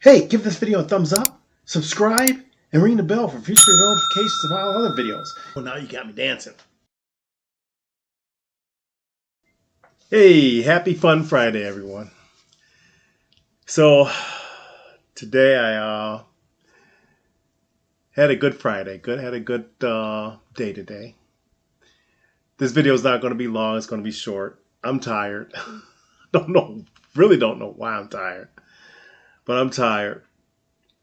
Hey, give this video a thumbs up, subscribe, and ring the bell for future notifications of all other videos. Well, now you got me dancing. Hey, happy Fun Friday, everyone. So, today I had a good Friday. Had a good day today. This video is not going to be long. It's going to be short. I'm tired. Really don't know why I'm tired. But I'm tired.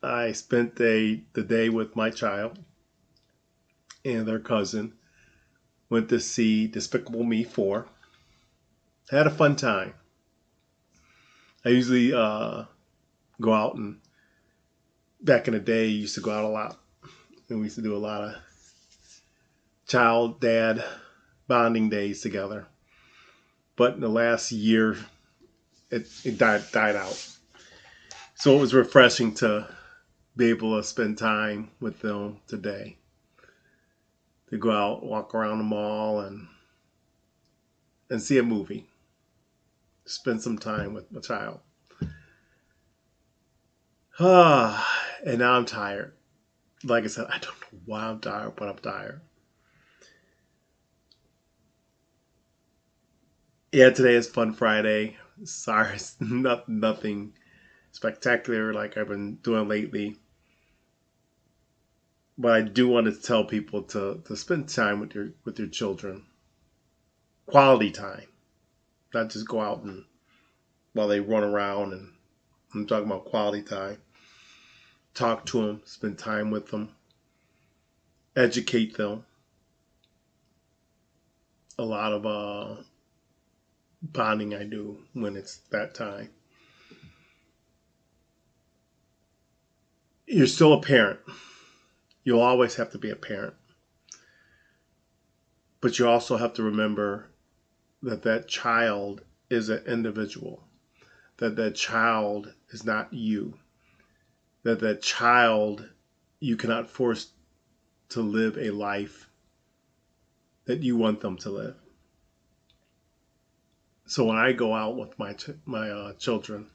I spent the day with my child and their cousin. Went to see Despicable Me 4. Had a fun time. I usually go out, and back in the day, used to go out a lot. And we used to do a lot of child-dad bonding days together. But in the last year, it died out. So it was refreshing to be able to spend time with them today. To go out, walk around the mall, and see a movie. Spend some time with my child. And now I'm tired. Like I said, I don't know why I'm tired, but I'm tired. Yeah, today is Fun Friday. Sorry, it's nothing spectacular like I've been doing lately. But I do want to tell people to spend time with your children. Quality time. Not just go out and while they run around, and I'm talking about quality time. Talk to them, spend time with them, educate them. A lot of bonding I do when it's that time. You're still a parent. You'll always have to be a parent. But you also have to remember that child is an individual. That child is not you. That child you cannot force to live a life that you want them to live. So when I go out with my children,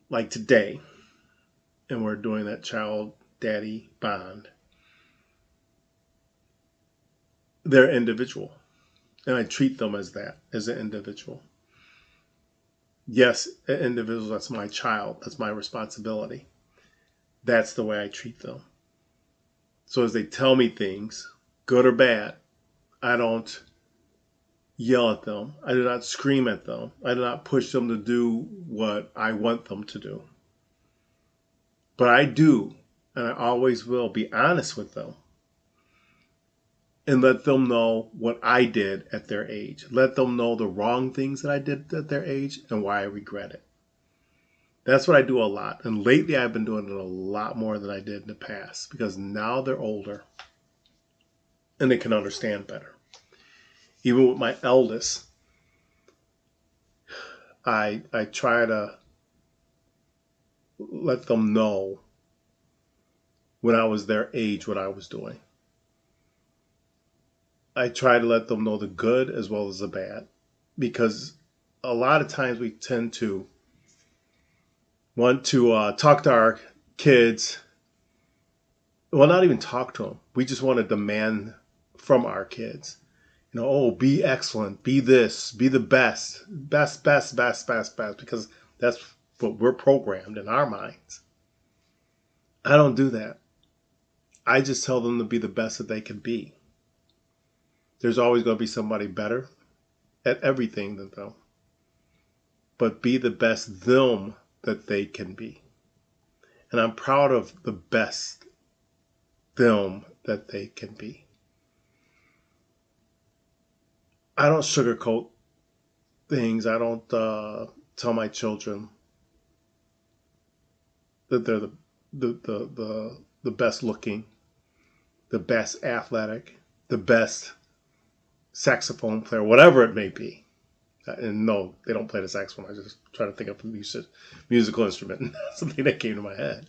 like today, and we're doing that child-daddy bond, they're individual. And I treat them as that, as an individual. Yes, an individual, that's my child. That's my responsibility. That's the way I treat them. So as they tell me things, good or bad, I don't yell at them. I do not scream at them. I do not push them to do what I want them to do. But I do, and I always will, be honest with them and let them know what I did at their age. Let them know the wrong things that I did at their age and why I regret it. That's what I do a lot. And lately I've been doing it a lot more than I did in the past because now they're older and they can understand better. Even with my eldest, I try to let them know when I was their age what I was doing. I try to let them know the good as well as the bad because a lot of times we tend to want to talk to our kids. Well, not even talk to them. We just want to demand from our kids. Oh, be excellent, be this, be the best, best, because that's what we're programmed in our minds. I don't do that. I just tell them to be the best that they can be. There's always going to be somebody better at everything than them. But be the best them that they can be. And I'm proud of the best them that they can be. I don't sugarcoat things. I don't tell my children that they're the best looking, the best athletic, the best saxophone player, whatever it may be. And no, they don't play the saxophone. I just try to think of a musical instrument, something that came to my head.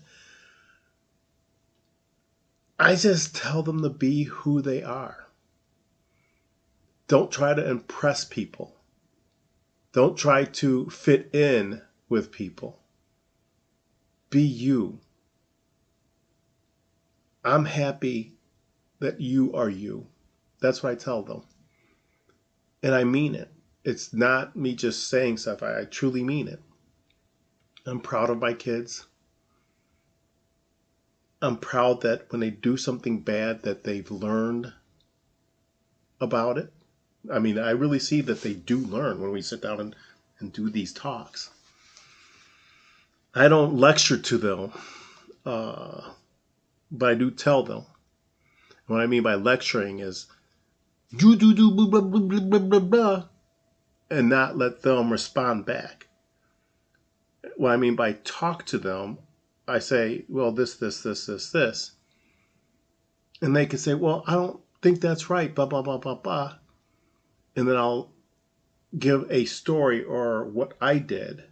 I just tell them to be who they are. Don't try to impress people. Don't try to fit in with people. Be you. I'm happy that you are you. That's what I tell them. And I mean it. It's not me just saying stuff. I truly mean it. I'm proud of my kids. I'm proud that when they do something bad that they've learned about it. I mean, I really see that they do learn when we sit down and do these talks. I don't lecture to them, but I do tell them. What I mean by lecturing is you do blah blah blah blah blah blah blah, and not let them respond back. What I mean by talk to them, I say, well, this, and they can say, well, I don't think that's right, blah blah blah blah blah, and then I'll give a story or what I did.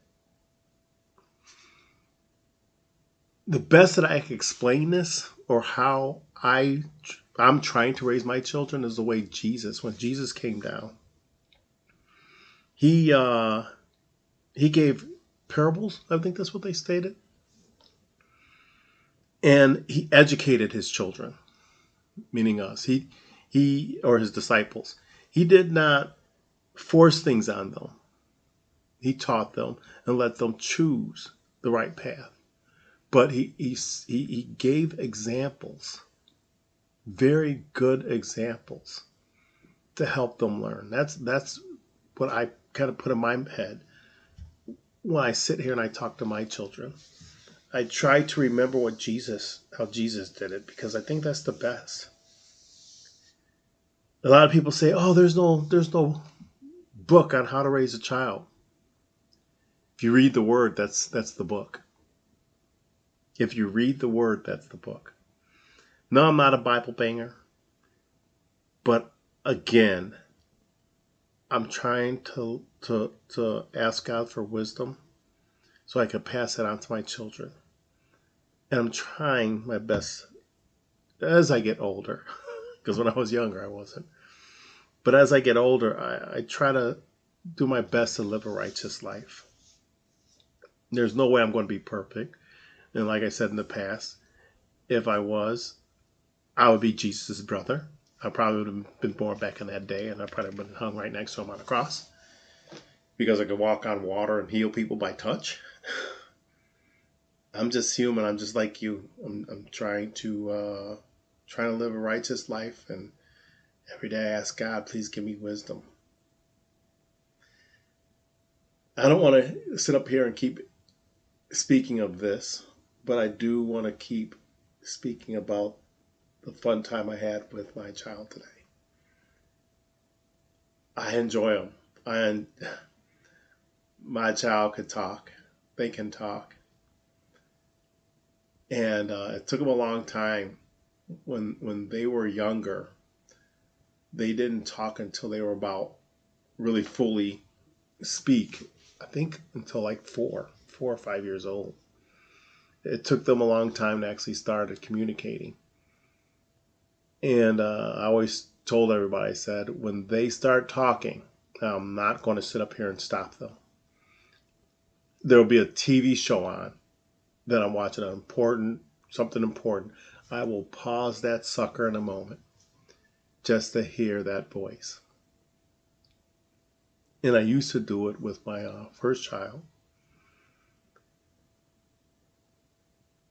The best that I can explain this or how I'm trying to raise my children is the way when Jesus came down, he he gave parables. I think that's what they stated, and he educated his children, meaning us. He or his disciples. He did not force things on them. He taught them and let them choose the right path. But he gave examples, very good examples, to help them learn. That's what I kind of put in my head when I sit here and I talk to my children. I try to remember how Jesus did it, because I think that's the best. A lot of people say, "Oh, there's no book on how to raise a child." If you read the Word, that's the book. If you read the Word, that's the book. No, I'm not a Bible banger, but again, I'm trying to ask God for wisdom so I can pass it on to my children. And I'm trying my best as I get older, because when I was younger, I wasn't. But as I get older, I try to do my best to live a righteous life. There's no way I'm going to be perfect. And like I said in the past, if I was, I would be Jesus' brother. I probably would have been born back in that day, and I probably would have been hung right next to him on a cross, because I could walk on water and heal people by touch. I'm just human. I'm just like you. I'm trying to live a righteous life, and every day I ask God, please give me wisdom. I don't want to sit up here and keep speaking of this, but I do want to keep speaking about the fun time I had with my child today. I enjoy them. My child could talk. They can talk. And it took them a long time. When they were younger, they didn't talk until they were about really fully speak. I think until like 4 or 5 years old. It took them a long time to actually start communicating. And I always told everybody, I said, when they start talking, I'm not going to sit up here and stop them. There will be a TV show on that I'm watching, something important. I will pause that sucker in a moment just to hear that voice. And I used to do it with my first child.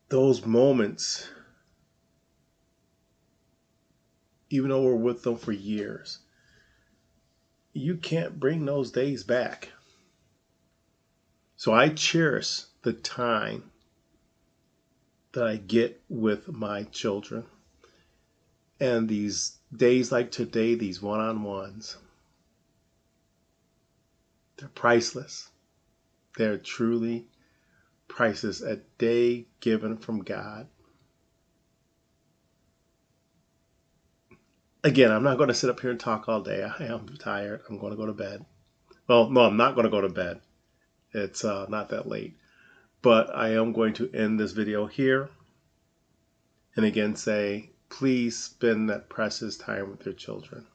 Those moments, even though we're with them for years, you can't bring those days back. So I cherish the time that I get with my children. And these days like today, these one-on-ones, they're priceless. They're truly priceless. A day given from God. Again, I'm not going to sit up here and talk all day. I am tired. I'm going to go to bed. Well, no, I'm not going to go to bed. It's not that late. But I am going to end this video here. And again say, please spend that precious time with your children.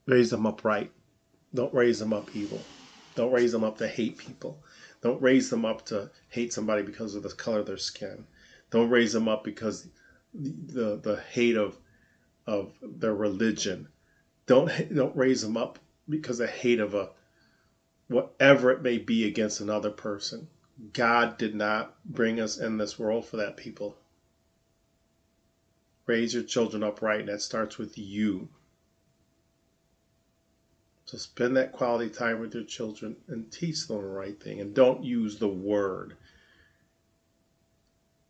Raise them up right. Don't raise them up evil. Don't raise them up to hate people. Don't raise them up to hate somebody because of the color of their skin. Don't raise them up because the hate of their religion. Don't raise them up because of hate of a whatever it may be against another person. God did not bring us in this world for that, people. Raise your children up right, and that starts with you. So spend that quality time with your children and teach them the right thing. And don't use the word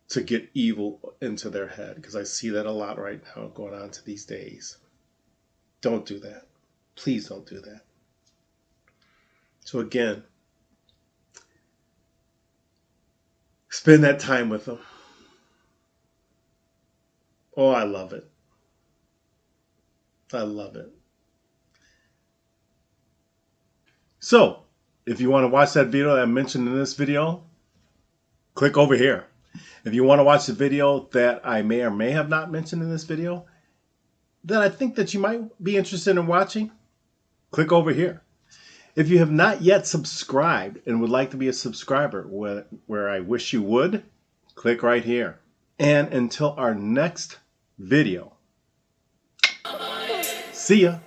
to get evil into their head, because I see that a lot right now going on to these days. Don't do that. Please don't do that. So again, spend that time with them. Oh, I love it. I love it. So, if you want to watch that video that I mentioned in this video, click over here. If you want to watch the video that I may or may have not mentioned in this video, that I think that you might be interested in watching, click over here. If you have not yet subscribed and would like to be a subscriber, where I wish you would, click right here. And until our next video, see ya.